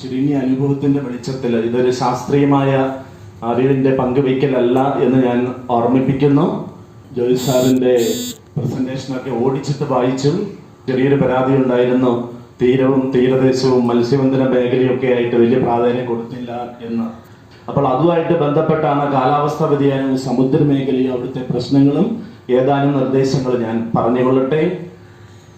ചുരുങ്ങിയ അനുഭവത്തിന്റെ വെളിച്ചത്തിൽ ഇതൊരു ശാസ്ത്രീയമായ അറിവിന്റെ പങ്കുവയ്ക്കലല്ല എന്ന് ഞാൻ ഓർമ്മിപ്പിക്കുന്നു. ജോയ് സാറിന്റെ പ്രസന്റേഷനൊക്കെ ഓടിച്ചിട്ട് വായിച്ചും ചെറിയൊരു പരാതി ഉണ്ടായിരുന്നു, തീരവും തീരദേശവും മത്സ്യബന്ധന മേഖലയൊക്കെ ആയിട്ട് വലിയ പ്രാധാന്യം കൊടുത്തില്ല എന്ന്. അപ്പോൾ അതുമായിട്ട് ബന്ധപ്പെട്ടാണ് കാലാവസ്ഥാ വ്യതിയാനവും സമുദ്ര മേഖലയും അവിടുത്തെ പ്രശ്നങ്ങളും ഏതാനും നിർദ്ദേശങ്ങൾ ഞാൻ പറഞ്ഞുകൊള്ളട്ടെ.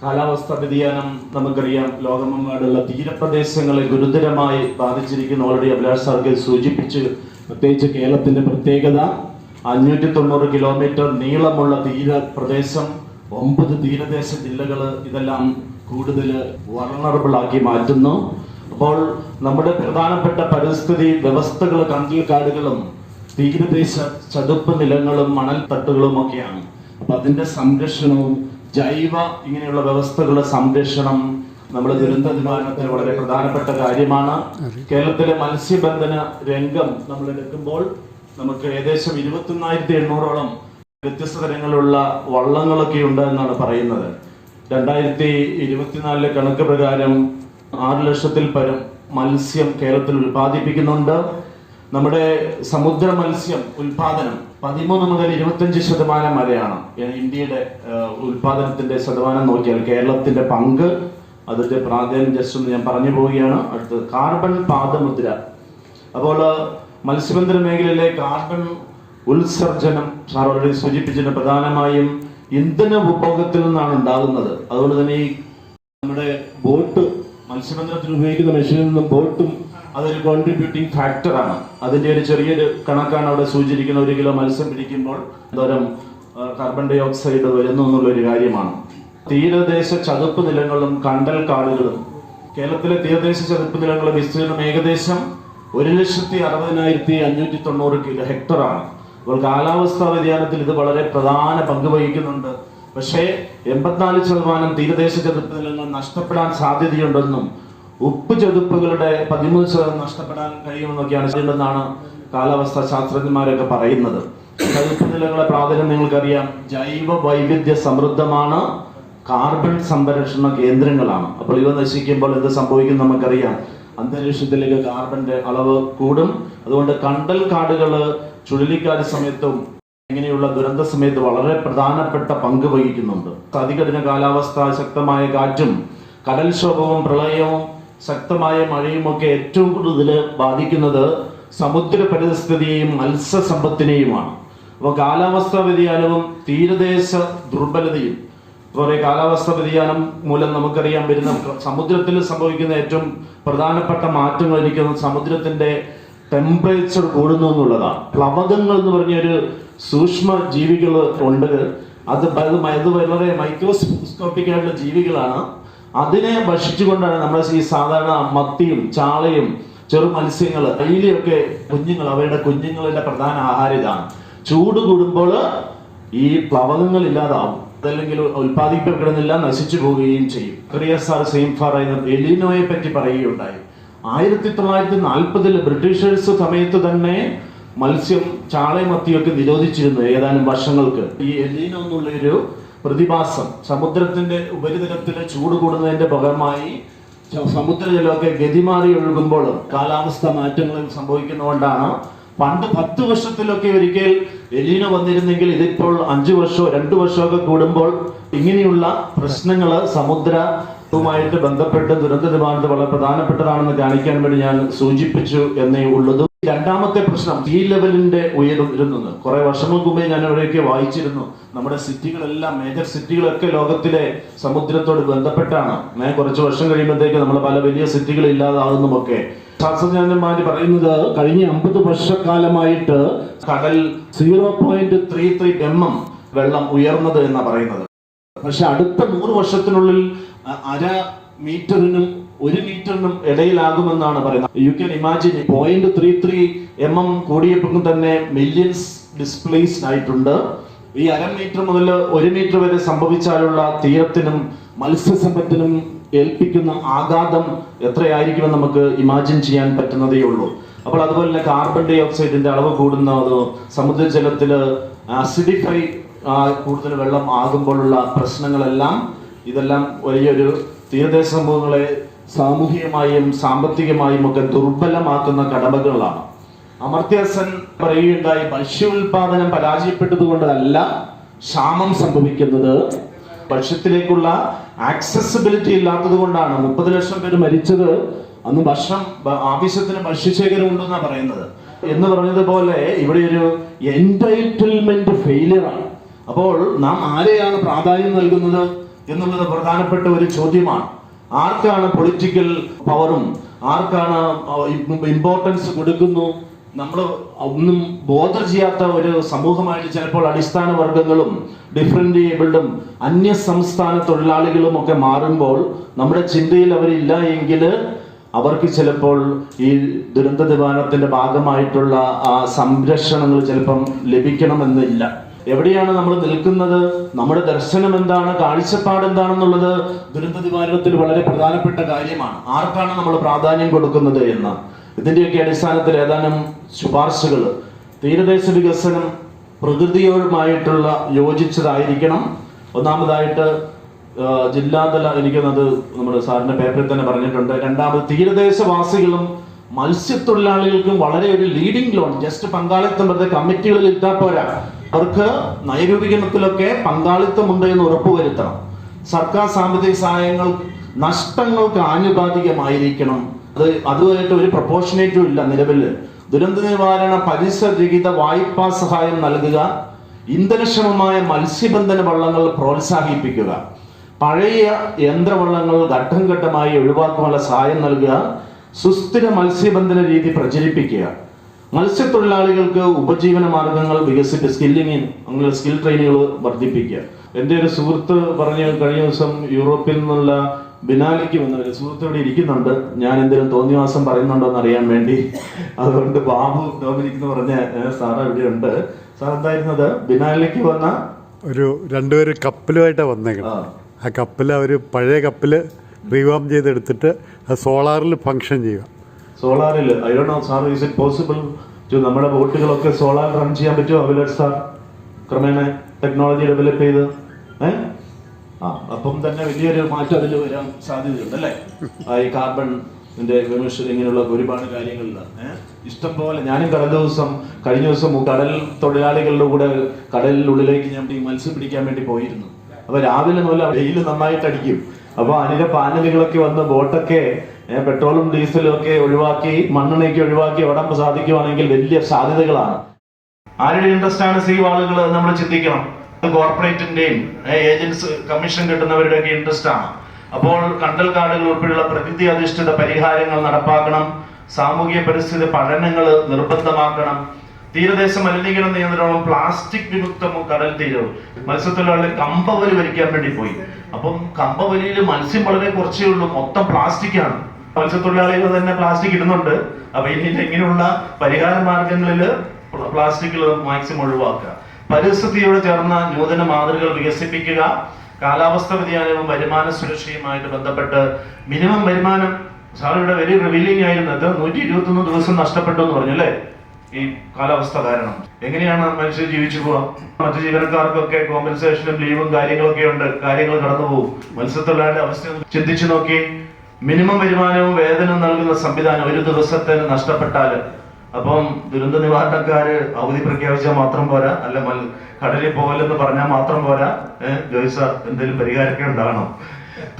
കാലാവസ്ഥാ വ്യതിയാനം നമുക്കറിയാം, ലോകമെമ്പാടുള്ള തീരപ്രദേശങ്ങളെ ഗുരുതരമായി ബാധിച്ചിരിക്കുന്ന ഓൾറെഡി അഭിലാഷ് സാർക്ക് സൂചിപ്പിച്ച്. പ്രത്യേകിച്ച് കേരളത്തിന്റെ പ്രത്യേകത 590 കിലോമീറ്റർ നീളമുള്ള തീരപ്രദേശം, 9 തീരദേശ ജില്ലകൾ, ഇതെല്ലാം കൂടുതൽ വൾണറബിൾ ആക്കി മാറ്റുന്നു. അപ്പോൾ നമ്മുടെ പ്രധാനപ്പെട്ട പരിസ്ഥിതി വ്യവസ്ഥകൾ കണ്ടൽക്കാടുകളും തീരദേശ ചതുപ്പ് നിലങ്ങളും മണൽത്തട്ടുകളും ഒക്കെയാണ്. അപ്പൊ അതിന്റെ സംരക്ഷണവും ജൈവ ഇങ്ങനെയുള്ള വ്യവസ്ഥകളുടെ സംരക്ഷണം നമ്മുടെ ദുരന്ത നിവാരണത്തിന് വളരെ പ്രധാനപ്പെട്ട കാര്യമാണ്. കേരളത്തിലെ മത്സ്യബന്ധന രംഗം നമ്മൾ എടുക്കുമ്പോൾ നമുക്ക് ഏകദേശം 21,800ഓളം വ്യത്യസ്ത തരങ്ങളിലുള്ള വള്ളങ്ങളൊക്കെ ഉണ്ട് എന്നാണ് പറയുന്നത്. 2024 കണക്ക് പ്രകാരം 6 ലക്ഷത്തിൽ പരം മത്സ്യം കേരളത്തിൽ ഉൽപ്പാദിപ്പിക്കുന്നുണ്ട്. നമ്മുടെ സമുദ്ര മത്സ്യം ഉൽപാദനം 13 മുതൽ 25% വരെയാണ് ഇന്ത്യയുടെ ഉൽപാദനത്തിന്റെ ശതമാനം നോക്കിയാൽ. കേരളത്തിന്റെ പങ്ക്, അതിന്റെ പ്രാധാന്യം ജസ്റ്റ് ഒന്ന് ഞാൻ പറഞ്ഞു പോവുകയാണ്. അടുത്തത് കാർബൺ പാദമുദ്ര. അപ്പോൾ മത്സ്യബന്ധന മേഖലയിലെ കാർബൺ ഉത്സർജനം സാർ ഓൾറെഡി സൂചിപ്പിച്ചിട്ട് പ്രധാനമായും ഇന്ധന ഉപഭോഗത്തിൽ നിന്നാണ് ഉണ്ടാകുന്നത്. അതുകൊണ്ട് തന്നെ ഈ നമ്മുടെ ബോട്ട് മത്സ്യബന്ധനത്തിന് ഉപയോഗിക്കുന്ന മെഷീനിൽ നിന്നും ബോട്ടും അതൊരു കോൺട്രിബ്യൂട്ടിംഗ് ഫാക്ടറാണ്. അതിന്റെ ഒരു ചെറിയൊരു കണക്കാണ് അവിടെ സൂചിച്ചിരിക്കുന്നത്. 1 കിലോ മത്സ്യം പിടിക്കുമ്പോൾ എന്തോരം കാർബൺ ഡൈ ഓക്സൈഡ് വരുന്നു എന്നുള്ളൊരു കാര്യമാണ്. തീരദേശ ചതുപ്പ് നിലങ്ങളും കണ്ടൽ കാടുകളും. കേരളത്തിലെ തീരദേശ ചതുപ്പ് നിലങ്ങളുടെ വിസ്തീർണം ഏകദേശം 1,60,590 ഹെക്ടറാണ്. അപ്പോൾ കാലാവസ്ഥാ വ്യതിയാനത്തിൽ ഇത് വളരെ പ്രധാന പങ്ക് വഹിക്കുന്നുണ്ട്. പക്ഷേ 84% തീരദേശ ചതുപ്പ് നിലങ്ങൾ നഷ്ടപ്പെടാൻ സാധ്യതയുണ്ടെന്നും ഉപ്പ് ചതുപ്പുകളുടെ 13% നഷ്ടപ്പെടാൻ കഴിയുമെന്നൊക്കെയാണ് ചെയ്യുന്നതെന്നാണ് കാലാവസ്ഥാ ശാസ്ത്രജ്ഞന്മാരൊക്കെ പറയുന്നത്. ചതുപ്പ് നിലങ്ങളെ പ്രാധാന്യം നിങ്ങൾക്കറിയാം. ജൈവ വൈവിധ്യ സമൃദ്ധമാണ്, കാർബൺ സംരക്ഷണ കേന്ദ്രങ്ങളാണ്. അപ്പോൾ ഇവ നശിക്കുമ്പോൾ എന്ത് സംഭവിക്കും നമുക്കറിയാം. അന്തരീക്ഷത്തിലേക്ക് കാർബന്റെ അളവ് കൂടും. അതുകൊണ്ട് കണ്ടൽ കാടുകള് ചുഴലിക്കാറ്റ് സമയത്തും ഇങ്ങനെയുള്ള ദുരന്ത സമയത്ത് വളരെ പ്രധാനപ്പെട്ട പങ്ക് വഹിക്കുന്നുണ്ട്. അതികഠിന കാലാവസ്ഥ, ശക്തമായ കാറ്റും കടൽക്ഷോഭവും പ്രളയവും ശക്തമായ മഴയും ഒക്കെ ഏറ്റവും കൂടുതൽ ബാധിക്കുന്നത് സമുദ്ര പരിസ്ഥിതിയെയും മത്സ്യസമ്പത്തിനെയുമാണ്. അപ്പോൾ കാലാവസ്ഥാ വ്യതിയാനവും തീരദേശ ദുർബലതയും, അതുപോലെ കാലാവസ്ഥാ വ്യതിയാനം മൂലം നമുക്കറിയാൻ വരുന്ന സമുദ്രത്തിൽ സംഭവിക്കുന്ന ഏറ്റവും പ്രധാനപ്പെട്ട മാറ്റങ്ങൾ ഇരിക്കുന്നത് സമുദ്രത്തിന്റെ ടെമ്പറേച്ചർ കൂടുന്നു എന്നുള്ളതാണ്. പ്ലവകങ്ങൾ എന്ന് പറഞ്ഞൊരു സൂക്ഷ്മ ജീവികൾ ഉണ്ട്. അത് വളരെ മൈക്രോസ്കോപ്പിക് ആയിട്ടുള്ള ജീവികളാണ്. അതിനെ ഭക്ഷിച്ചുകൊണ്ടാണ് നമ്മൾ ഈ സാധാരണ മത്തിയും ചാളയും ചെറു മത്സ്യങ്ങൾ അയിലയൊക്കെ കുഞ്ഞുങ്ങൾ, അവരുടെ കുഞ്ഞുങ്ങളുടെ പ്രധാന ആഹാരം ഇതാണ്. ചൂട് കൂടുമ്പോൾ ഈ പ്ലവകങ്ങൾ ഇല്ലാതാവും, അതല്ലെങ്കിൽ ഉൽപ്പാദിക്കപ്പെടുന്നില്ല, നശിച്ചു പോവുകയും ചെയ്യും. എലിനോയെ പറ്റി പറയുകയുണ്ടായി. 1940 ബ്രിട്ടീഷേഴ്സ് സമയത്ത് തന്നെ മത്സ്യം ചാളയും മത്തിയൊക്കെ നിരോധിച്ചിരുന്നു ഏതാനും വർഷങ്ങൾക്ക്. ഈ എലിനോ എന്നുള്ള ഒരു പ്രതിഭാസം സമുദ്രത്തിന്റെ ഉപരിതലത്തിലെ ചൂട് കൂടുന്നതിന്റെ ഭാഗമായി സമുദ്രജലമൊക്കെ ഗതിമാറി ഒഴുകുമ്പോൾ കാലാവസ്ഥ മാറ്റങ്ങൾ സംഭവിക്കുന്നതുകൊണ്ടാണ് പണ്ട് 10 വർഷത്തിലൊക്കെ ഒരിക്കൽ എലീനോ വന്നിരുന്നെങ്കിൽ ഇതിപ്പോൾ 5 വർഷമോ 2 വർഷമൊക്കെ കൂടുമ്പോൾ ഇങ്ങനെയുള്ള പ്രശ്നങ്ങള് സമുദ്രവുമായിട്ട് ബന്ധപ്പെട്ട് ദുരന്ത നിവാരണത്തിൽ വളരെ പ്രധാനപ്പെട്ടതാണെന്ന് കാണിക്കാൻ വേണ്ടി ഞാൻ സൂചിപ്പിച്ചു എന്നേ ഉള്ളൂ. രണ്ടാമത്തെ പ്രശ്നം സീ ലെവലിന്റെ ഉയരുന്നത്. കുറെ വർഷങ്ങൾക്ക് മുമ്പേ ഞാൻ അവിടെയൊക്കെ വായിച്ചിരുന്നു. നമ്മുടെ സിറ്റികളെല്ലാം, മേജർ സിറ്റികളൊക്കെ ലോകത്തിലെ സമുദ്രത്തോട് ബന്ധപ്പെട്ടാണ്. കുറച്ച് വർഷം കഴിയുമ്പോഴത്തേക്ക് നമ്മൾ പല വലിയ സിറ്റികൾ ഇല്ലാതാകുന്നുമൊക്കെ. ശാസ്ത്രജ്ഞന്മാര് പറയുന്നത് കഴിഞ്ഞ 50 വർഷക്കാലമായിട്ട് കടൽ 0.33 mm വെള്ളം ഉയർന്നത് എന്നാണ് പറയുന്നത്. പക്ഷെ അടുത്ത 100 വർഷത്തിനുള്ളിൽ 1/2 മീറ്ററിനും 1 മീറ്ററിനും ഇടയിലാകുമെന്നാണ് പറയുന്നത്. യു ക്യാൻ ഇമാജിൻ 0.33 mm കൂടിയപ്പോൾ തന്നെ മില്യൺസ് ഡിസ്പ്ലേസ്ഡ് ആയിട്ടുണ്ട്. ഈ 1/2 മീറ്റർ മുതൽ 1 മീറ്റർ വരെ സംഭവിച്ചാലുള്ള തീരത്തിനും മത്സ്യസമ്പത്തിനും ഏൽപ്പിക്കുന്ന ആഘാതം എത്രയായിരിക്കുമെന്ന് നമുക്ക് ഇമാജിൻ ചെയ്യാൻ പറ്റുന്നതേ ഉള്ളൂ. അപ്പോൾ അതുപോലെ തന്നെ കാർബൺ ഡൈ ഓക്സൈഡിന്റെ അളവ് കൂടുന്നത്, സമുദ്രജലത്തില് അസിഡിഫൈ കൂടുതൽ വെള്ളം ആകുമ്പോഴുള്ള പ്രശ്നങ്ങളെല്ലാം, ഇതെല്ലാം വലിയൊരു തീരദേശ സമൂഹങ്ങളെ സാമൂഹികമായും സാമ്പത്തികമായും ഒക്കെ ദുർബലമാക്കുന്ന കടമകളാണ്. അമർത്യാസൻ പറയുകയുണ്ടായി, ഭക്ഷ്യോൽപാദനം പരാജയപ്പെട്ടതുകൊണ്ടല്ല ക്ഷാമം സംഭവിക്കുന്നത്, ഭക്ഷ്യത്തിലേക്കുള്ള ആക്സസിബിലിറ്റി ഇല്ലാത്തത് കൊണ്ടാണ്. 30 ലക്ഷം പേര് മരിച്ചത് അന്ന് ആവശ്യത്തിന് ഭക്ഷ്യശേഖരം ഉണ്ടെന്നാണ് പറയുന്നത്. എന്ന് പറഞ്ഞതുപോലെ ഇവിടെ ഒരു എൻടൈറ്റിൽമെന്റ് ഫെയിലിയറാണ്. അപ്പോൾ നാം ആരെയാണ് പ്രാധാന്യം നൽകുന്നത് എന്നുള്ളത് പ്രധാനപ്പെട്ട ഒരു ചോദ്യമാണ്. ആർക്കാണ് പൊളിറ്റിക്കൽ പവറും ആർക്കാണ് ഇമ്പോർട്ടൻസ് കൊടുക്കുന്നു? നമ്മൾ ഒന്നും ബോധം ചെയ്യാത്ത ഒരു സമൂഹമായിട്ട് ചിലപ്പോൾ അടിസ്ഥാന വർഗങ്ങളും ഡിഫറെന്റ് ഏബിൾഡും അന്യ സംസ്ഥാന തൊഴിലാളികളും ഒക്കെ മാറുമ്പോൾ നമ്മുടെ ചിന്തയിൽ അവരില്ല എങ്കിൽ അവർക്ക് ചിലപ്പോൾ ഈ ദുരന്ത നിവാരണത്തിന്റെ ഭാഗമായിട്ടുള്ള ആ സംരക്ഷണങ്ങൾ ചിലപ്പം ലഭിക്കണമെന്നില്ല. എവിടെയാണ് നമ്മൾ നിൽക്കുന്നത്, നമ്മുടെ ദർശനം എന്താണ്, കാഴ്ചപ്പാട് എന്താണെന്നുള്ളത് ദുരന്ത നിവാരണത്തിൽ വളരെ പ്രധാനപ്പെട്ട കാര്യമാണ്. ആർക്കാണ് നമ്മൾ പ്രാധാന്യം കൊടുക്കുന്നത് എന്ന്. ഇതിന്റെയൊക്കെ അടിസ്ഥാനത്തിൽ ഏതാനും ശുപാർശകൾ. തീരദേശ വികസനം പ്രകൃതിയോടുമായിട്ടുള്ള യോജിച്ചതായിരിക്കണം. ഒന്നാമതായിട്ട് ജില്ലാതല, എനിക്കത് നമ്മുടെ സാറിന്റെ പേപ്പറിൽ തന്നെ പറഞ്ഞിട്ടുണ്ട്. രണ്ടാമത് തീരദേശവാസികളും മത്സ്യത്തൊഴിലാളികൾക്കും വളരെ ഒരു ലീഡിംഗ് ലോൺ, ജസ്റ്റ് പങ്കാളിത്തം വെറുതെ കമ്മിറ്റികളിൽ ഇട്ടാൽ പോരാ, അവർക്ക് നയരൂപീകരണത്തിലൊക്കെ പങ്കാളിത്തമുണ്ട് എന്ന് ഉറപ്പുവരുത്തണം. സർക്കാർ സാമ്പത്തിക സഹായങ്ങൾ നഷ്ടങ്ങൾക്ക് ആനുപാതികമായിരിക്കണം. അതുമായിട്ട് ഒരു പ്രൊപ്പോർഷനേറ്റും ഇല്ല നിലവിൽ. ദുരന്ത നിവാരണ പലിശരഹിത വായ്പാ സഹായം നൽകുക, ഇന്ധനക്ഷമമായ മത്സ്യബന്ധന വള്ളങ്ങൾ പ്രോത്സാഹിപ്പിക്കുക, പഴയ യന്ത്രവള്ളങ്ങൾ ഘട്ടം ഘട്ടമായി ഒഴിവാക്കാനുള്ള സഹായം നൽകുക, സുസ്ഥിര മത്സ്യബന്ധന രീതി പ്രചരിപ്പിക്കുക, മത്സ്യത്തൊഴിലാളികൾക്ക് ഉപജീവന മാർഗങ്ങൾ അങ്ങനെ സ്കിൽ ട്രെയിനിങ്ങുകൾ വർദ്ധിപ്പിക്കുക. എൻ്റെ ഒരു സുഹൃത്ത് പറഞ്ഞ കഴിഞ്ഞ ദിവസം യൂറോപ്പിൽ നിന്നുള്ള ബിനാലിക്ക് വന്നവര് സുഹൃത്ത് ഇവിടെ ഇരിക്കുന്നുണ്ട്. ഞാൻ എന്തെങ്കിലും തോന്നിവാസം പറയുന്നുണ്ടോ എന്ന് അറിയാൻ വേണ്ടി. അതുകൊണ്ട് ബാബു ഡോമിനിക് എന്ന് പറഞ്ഞ സാറ് ഇവിടെ ഉണ്ട്. സാർ എന്തായിരുന്നത്, ബിനാലിക്ക് വന്ന രണ്ടുപേര് കപ്പലുമായിട്ടാണ് വന്നേക്കണം. ആ കപ്പൽ അവർ പഴയ കപ്പല് റീവാം ചെയ്തെടുത്തിട്ട് അത് സോളാറിൽ ഫങ്ഷൻ ചെയ്യുക. സോളാറിൽ I don't know sir, is it possible to നമ്മുടെ ബോട്ടുകളൊക്കെ സോളാർ റൺ ചെയ്യാൻ പറ്റുമോ അഭിലാഷ് സാർ? ക്രമേണ ടെക്നോളജി ഡെവലപ്പ് ചെയ്ത് അപ്പം തന്നെ വലിയൊരു മാറ്റം അതിൽ വരാൻ സാധ്യതയുണ്ട് അല്ലേ? ഈ കാർബൺ എമിഷൻ ഇങ്ങനെയുള്ള ഒരുപാട് കാര്യങ്ങളിൽ ഇഷ്ടം പോലെ. ഞാനും കഴിഞ്ഞ ദിവസം കടൽ തൊഴിലാളികളുടെ കൂടെ കടലിനുള്ളിലേക്ക് ഞാൻ മത്സ്യം പിടിക്കാൻ വേണ്ടി പോയിരുന്നു. അപ്പൊ രാവിലെ മുതൽ വെയിൽ നന്നായിട്ട് അടിക്കും. അപ്പൊ അതിന്റെ പാനലുകളൊക്കെ വന്ന് ബോട്ടൊക്കെ പെട്രോളും ഡീസലും ഒക്കെ ഒഴിവാക്കി മണ്ണെണ്ണയൊക്കെ ഒഴിവാക്കി ഓടാൻ സാധിക്കുവാണെങ്കിൽ വലിയ സാധ്യതകളാണ്. ആരുടെ ഇൻട്രസ്റ്റ് ആണ് സീ വാളുകൾ നമ്മൾ ചിന്തിക്കണം. കോർപ്പറേറ്റിന്റെയും ഏജൻസ് കമ്മീഷൻ കിട്ടുന്നവരുടെയൊക്കെ ഇൻട്രസ്റ്റ് ആണ്. അപ്പോൾ കണ്ടൽ കാടുകൾ ഉൾപ്പെടെയുള്ള പ്രകൃതി അധിഷ്ഠിത പരിഹാരങ്ങൾ നടപ്പാക്കണം. സാമൂഹിക പരിസ്ഥിതി പഠനങ്ങൾ നിർബന്ധമാക്കണം. തീരദേശ മലിനീകരണ നിയന്ത്രണം, പ്ലാസ്റ്റിക് വിമുക്തമോ കടൽ തീരവും. മത്സ്യത്തൊഴിലാളികൾ കമ്പവലി വലിക്കാൻ വേണ്ടി പോയി. അപ്പം കമ്പവലിയിൽ മത്സ്യം വളരെ കുറച്ചേ ഉള്ളൂ, മൊത്തം പ്ലാസ്റ്റിക് ആണ്. മത്സ്യത്തൊഴിലാളികൾ തന്നെ പ്ലാസ്റ്റിക് ഇടുന്നുണ്ട്. അപ്പൊ ഇനി ഇങ്ങനെയുള്ള പരിഹാര മാർഗങ്ങളിൽ പ്ലാസ്റ്റിക്കുകൾ മാക്സിമം ഒഴിവാക്കുക. പരിസ്ഥിതിയോട് ചേർന്ന നൂതന മാതൃകകൾ വികസിപ്പിക്കുക. കാലാവസ്ഥ വ്യതിയാനവും വരുമാന സുരക്ഷയുമായിട്ട് ബന്ധപ്പെട്ട് മിനിമം വരുമാനം, സാർ ഇവിടെ വെരി റിവീലിംഗ് ആയിരുന്നത് 121 ദിവസം നഷ്ടപ്പെട്ടു എന്ന് പറഞ്ഞു അല്ലേ? ഈ കാലാവസ്ഥ കാരണം എങ്ങനെയാണ് മനുഷ്യർ ജീവിച്ചു പോവാ? മറ്റു ജീവനക്കാർക്കൊക്കെ കോമ്പൻസേഷനും ലീവും കാര്യങ്ങളൊക്കെ ഉണ്ട്, കാര്യങ്ങൾ കടന്നു പോകും. മത്സ്യത്തൊഴിലാളിയുടെ അവസ്ഥ ചിന്തിച്ചു നോക്കി. മിനിമം വരുമാനവും വേതനവും നൽകുന്ന സംവിധാനം ഒരു ദിവസത്തിന് നഷ്ടപ്പെട്ടാല്, അപ്പം ദുരന്ത നിവാരണക്കാര് അവധി പ്രഖ്യാപിച്ചാൽ മാത്രം പോരാ, അല്ല കടലിൽ പോകലെന്ന് പറഞ്ഞാൽ മാത്രം പോരാ. ജോയ്സ എന്തെങ്കിലും പരിഹാരമൊക്കെ ഉണ്ടാകണം.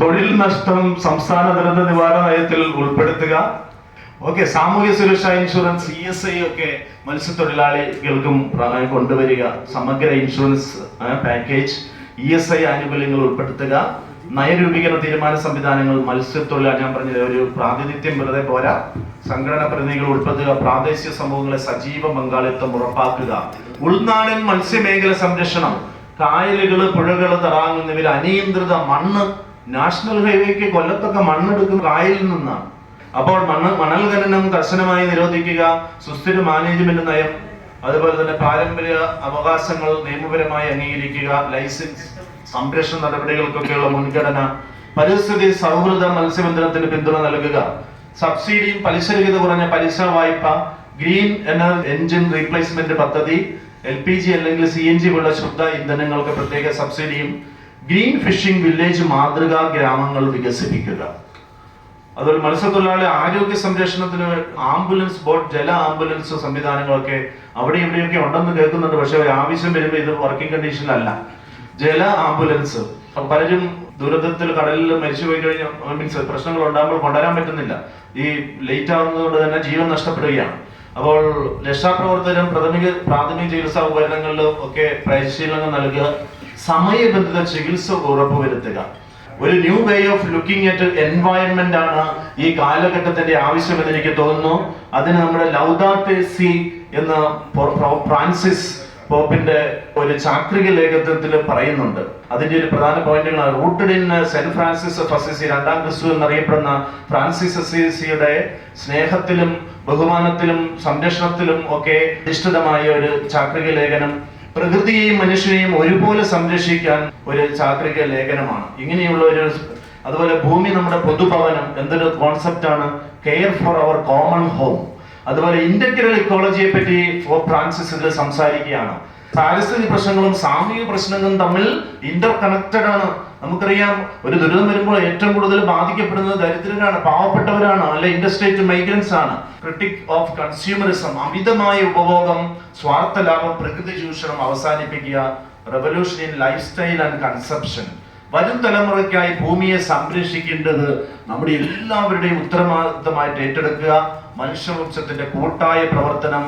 തൊഴിൽ നഷ്ടം സംസ്ഥാന ദുരന്ത നിവാരണ നയത്തിൽ ഉൾപ്പെടുത്തുക. ഓക്കെ, സാമൂഹ്യ സുരക്ഷാ ഇൻഷുറൻസ്, ESI ഒക്കെ മത്സ്യത്തൊഴിലാളികൾക്കും കൊണ്ടുവരിക. സമഗ്ര ഇൻഷുറൻസ് പാക്കേജ്, ESI ആനുകൂല്യങ്ങൾ ഉൾപ്പെടുത്തുക. നയരൂപീകരണ തീരുമാന സംവിധാനങ്ങൾ മത്സ്യത്തൊഴിലാളി, ഞാൻ പറഞ്ഞത് ഒരു പ്രാതിനിധ്യം വെറുതെ പോരാ, സംഘടനാ പ്രതിനിധികൾ ഉൾപ്പെടുത്തുക. പ്രാദേശിക സമൂഹങ്ങളെ സജീവ പങ്കാളിത്തം ഉറപ്പാക്കുക. ഉൾനാടൻ മത്സ്യമേഖല സംരക്ഷണം, കായലുകള്, പുഴകള്, തടാകങ്ങൾ എന്നിവയിൽ അനിയന്ത്രിത മണ്ണ്, നാഷണൽ ഹൈവേക്ക് കൊല്ലത്തൊക്കെ മണ്ണെടുക്കുന്ന കായലിൽ നിന്നാണ്. അപ്പോൾ മണൽ ഖനനം കർശനമായി നിരോധിക്കുക. സുസ്ഥിര മാനേജ്മെന്റ് നയം, അതുപോലെ തന്നെ പാരമ്പര്യ അവകാശങ്ങൾ നിയമപരമായി അംഗീകരിക്കുക. ലൈസൻസ്, സംരക്ഷണ നടപടികൾക്കൊക്കെയുള്ള മുൻഗണന. പരിസ്ഥിതി സൗഹൃദ മത്സ്യബന്ധനത്തിന് പിന്തുണ നൽകുക. സബ്സിഡിയും പലിശരഹിത കുറഞ്ഞ പലിശ വായ്പ, ഗ്രീൻ എൻജിൻ റീപ്ലേസ്മെന്റ് പദ്ധതി, LPG അല്ലെങ്കിൽ CNG പോലുള്ള ശുദ്ധ ഇന്ധനങ്ങൾക്ക് പ്രത്യേക സബ്സിഡിയും, ഗ്രീൻ ഫിഷിംഗ് വില്ലേജ് മാതൃകാ ഗ്രാമങ്ങൾ വികസിപ്പിക്കുക. അതുപോലെ മത്സ്യത്തൊഴിലാളി ആരോഗ്യ സംരക്ഷണത്തിന് ആംബുലൻസ് ബോട്ട്, ജല ആംബുലൻസ് സംവിധാനങ്ങളൊക്കെ അവിടെ ഇവിടെയൊക്കെ ഉണ്ടെന്ന് കേൾക്കുന്നുണ്ട്. പക്ഷെ ആവശ്യം വരുമ്പോൾ ഇത് വർക്കിംഗ് കണ്ടീഷനിലല്ല. ജല ആംബുലൻസ്, പലരും ദുരന്തത്തിൽ കടലിൽ മരിച്ചുപോയി കഴിഞ്ഞാൽ മീൻസ് പ്രശ്നങ്ങൾ ഉണ്ടാകുമ്പോൾ കൊണ്ടുവരാൻ പറ്റുന്നില്ല. ഈ ലേറ്റ് ആവുന്നത് കൊണ്ട് തന്നെ ജീവൻ നഷ്ടപ്പെടുകയാണ്. അപ്പോൾ രക്ഷാപ്രവർത്തകരും പ്രാഥമിക ചികിത്സാ ഉപകരണങ്ങളിലും ഒക്കെ പരിശീലനം നൽകുക, സമയബന്ധിത ചികിത്സ ഉറപ്പുവരുത്തുക. ഒരു new way of looking at environment ആണ് ഈ കാലഘട്ടത്തിന്റെ ആവശ്യമെന്ന് എനിക്ക് തോന്നുന്നു. അതിന് നമ്മുടെ ലൗദാത്തെ സി എന്ന ഫ്രാൻസിസ് പോപ്പിന്റെ ഒരു ചാക്രിക ലേഖനത്തിൽ പറയുന്നുണ്ട്. അതിന്റെ ഒരു പ്രധാന പോയിന്റുകളാണ് rooted in saint Francis of Assisi, രണ്ടാം ക്രിസ്തു എന്നറിയപ്പെടുന്ന ഫ്രാൻസിസ് അസിസിയുടെ സ്നേഹത്തിലും ബഹുമാനത്തിലും സംരക്ഷണത്തിലും ഒക്കെ അധിഷ്ഠിതമായ ഒരു ചാക്രിക ലേഖനം. പ്രകൃതിയെയും മനുഷ്യനെയും ഒരുപോലെ സംരക്ഷിക്കാൻ ഒരു ചാക്രിക ലേഖനമാണ്. ഇങ്ങനെയുള്ള ഒരു, അതുപോലെ ഭൂമി നമ്മുടെ പൊതുഭവനം എന്തൊരു കോൺസെപ്റ്റ് ആണ്, care for our common home. അതുപോലെ ഇന്റഗ്രൽ ഇക്കോളജിയെ പറ്റി ഫ്രാൻസിസ് ഇതിൽ സംസാരിക്കുകയാണ്. പാരിസ്ഥിതിക പ്രശ്നങ്ങളും സാമൂഹിക പ്രശ്നങ്ങളും തമ്മിൽ ഇന്റർ കണക്റ്റഡ് ആണ്. നമുക്കറിയാം, ഒരു ദുരിതം വരുമ്പോൾ ഏറ്റവും കൂടുതൽ ബാധിക്കപ്പെടുന്നത് ദരിദ്രരാണ്, പാവപ്പെട്ടവരാണ്, അല്ലെ ഇൻഡസ്ട്രിയൽ മൈഗ്രൻസ് ആണ്. ക്രിട്ടിക് ഓഫ് കൺസ്യൂമറിസം, അമിതമായ ഉപഭോഗം, സ്വാർത്ഥ ലാഭം, പ്രകൃതി ചൂഷണം അവസാനിപ്പിക്കുക, revolution in life style and consumption. വരും തലമുറയ്ക്കായി ഭൂമിയെ സംരക്ഷിക്കേണ്ടത് നമ്മുടെ എല്ലാവരുടെയും ഉത്തരവാദിത്തമായിട്ട് ഏറ്റെടുക്കുക. മനുഷ്യവംശത്തിന്റെ കൂട്ടായ പ്രവർത്തനം,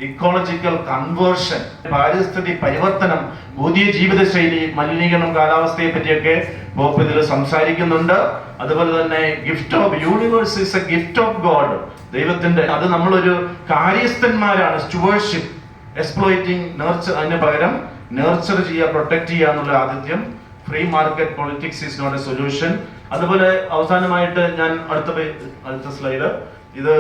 ഇക്കോളജിക്കൽ കൺവേർഷൻ, പാരിസ്ഥിതിക പരിവർത്തനം, പുതിയ ജീവിതശൈലി, മലിനീകരണം, കാലാവസ്ഥയെ പറ്റിയൊക്കെ പോപ്പ് ഇതിൽ സംസാരിക്കുന്നുണ്ട്. അതുപോലെ തന്നെ gift of universe is A gift of God, ദൈവത്തിന്റെ, അത് നമ്മളൊരു കാര്യസ്ഥന്മാരാണ്. സ്റ്റുവർഷിപ്പ്, എക്സ്പ്ലോയിറ്റിംഗ്, നർച്ചർ, അതിന് പകരം നർച്ചർ ചെയ്യുക, പ്രൊട്ടക്ട് ചെയ്യുക എന്നുള്ള ആതിഥ്യം. Free market politics is not a solution. അതുപോലെ അവസാനമായിട്ട് ഞാൻ അടുത്ത സ്ലൈഡ്, ഇത്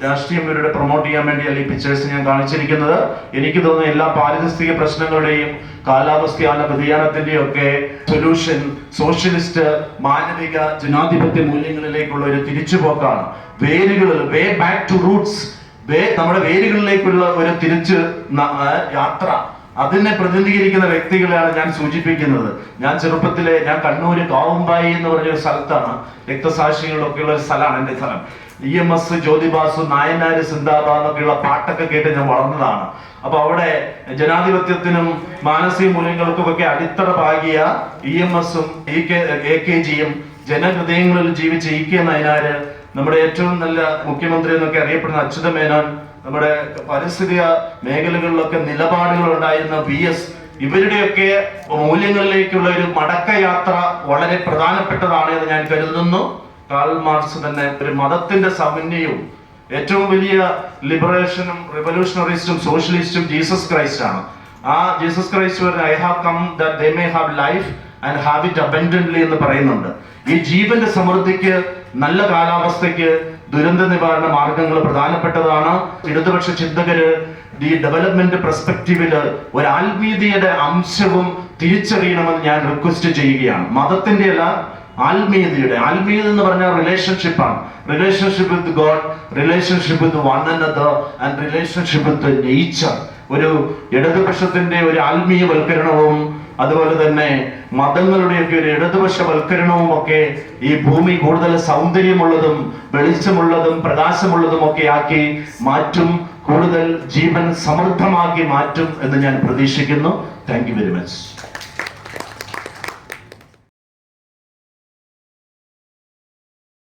രാഷ്ട്രീയം ഇവരുടെ പ്രൊമോട്ട് ചെയ്യാൻ വേണ്ടിയല്ല ഈ പിക്ചേഴ്സ് ഞാൻ കാണിച്ചിരിക്കുന്നത്. എനിക്ക് തോന്നുന്ന എല്ലാ പാരിസ്ഥിതിക പ്രശ്നങ്ങളുടെയും കാലാവസ്ഥ വ്യതിയാനത്തിന്റെയും ഒക്കെ സൊല്യൂഷൻ സോഷ്യലിസ്റ്റ് മാനവിക ജനാധിപത്യ മൂല്യങ്ങളിലേക്കുള്ള ഒരു തിരിച്ചുപോക്കാണ്. വേരുകളിൽ, വേ ബാക്ക് ടു റൂട്ട്സ്, നമ്മുടെ വേരുകളിലേക്കുള്ള ഒരു യാത്ര, അതിനെ പ്രതിനിധീകരിക്കുന്ന വ്യക്തികളെയാണ് ഞാൻ സൂചിപ്പിക്കുന്നത്. ഞാൻ ചെറുപ്പത്തിലെ, ഞാൻ കണ്ണൂര് കാവുമ്പായി എന്ന് പറഞ്ഞൊരു സ്ഥലത്താണ്, രക്തസാക്ഷികളൊക്കെ ഉള്ള ഒരു സ്ഥലമാണ് എൻ്റെ സ്ഥലം. EMS, ജ്യോതിബാസു, നായനാര് സിന്ദാബ എന്നൊക്കെയുള്ള പാട്ടൊക്കെ കേട്ട് ഞാൻ വളർന്നതാണ്. അപ്പൊ അവിടെ ജനാധിപത്യത്തിനും മാനസിക മൂല്യങ്ങൾക്കും ഒക്കെ അടിത്തറ പാകിയ EMSഉം AKGയും ജനഹൃദയങ്ങളിൽ ജീവിച്ച EK നയനാര്, നമ്മുടെ ഏറ്റവും നല്ല മുഖ്യമന്ത്രി എന്നൊക്കെ അറിയപ്പെടുന്ന അച്യുത മേനോൻ, നമ്മുടെ പരിസ്ഥിതി മേഖലകളിലൊക്കെ നിലപാടുകൾ ഉണ്ടായിരുന്ന VS, ഇവരുടെയൊക്കെ മൂല്യങ്ങളിലേക്കുള്ള ഒരു മടക്കയാത്ര വളരെ പ്രധാനപ്പെട്ടതാണ് എന്ന് ഞാൻ കരുതുന്നു. കാൾ മാർക്സ് തന്നെ ഒരു മതത്തിന്റെ സമന്വയവും ഏറ്റവും വലിയ ലിബറേഷനും റിവല്യൂഷണറിസ്റ്റും സോഷ്യലിസ്റ്റും ജീസസ് ക്രൈസ്റ്റ് ആണ്. ആ Jesus Christ I have come that they may have life and have it abundantly എന്ന് പറയുന്നുണ്ട്. ഈ ജീവന്റെ സമൃദ്ധിക്ക്, നല്ല കാലാവസ്ഥയ്ക്ക് ദുരന്ത നിവാരണ മാർഗങ്ങൾ പ്രധാനപ്പെട്ടതാണ്. ഇടതുപക്ഷ ചിന്തകര് ഈ ഡെവലപ്മെന്റ് പെർസ്പെക്റ്റീവില് ഒരു ആത്മീയതയുടെ അംശവും തിരിച്ചറിയണമെന്ന് ഞാൻ റിക്വസ്റ്റ് ചെയ്യുകയാണ്. മതത്തിന്റെ അല്ല, ആത്മീയതയുടെ. ആത്മീയത എന്ന് പറഞ്ഞാൽ റിലേഷൻഷിപ്പാണ്. Relationship with God, relationship with one another and relationship with nature. ഒരു ഇടതുപക്ഷത്തിന്റെ ഒരു ആത്മീയവൽക്കരണവും അതുപോലെ തന്നെ മതങ്ങളുടെയൊക്കെ ഒരു ഇടതുപക്ഷവൽക്കരണവും ഒക്കെ ഈ ഭൂമി കൂടുതൽ സൗന്ദര്യമുള്ളതും വെളിച്ചമുള്ളതും പ്രകാശമുള്ളതും ഒക്കെ ആക്കി മാറ്റും, കൂടുതൽ ജീവൻ സമൃദ്ധമാക്കി മാറ്റും എന്ന് ഞാൻ പ്രതീക്ഷിക്കുന്നു. Thank you very much.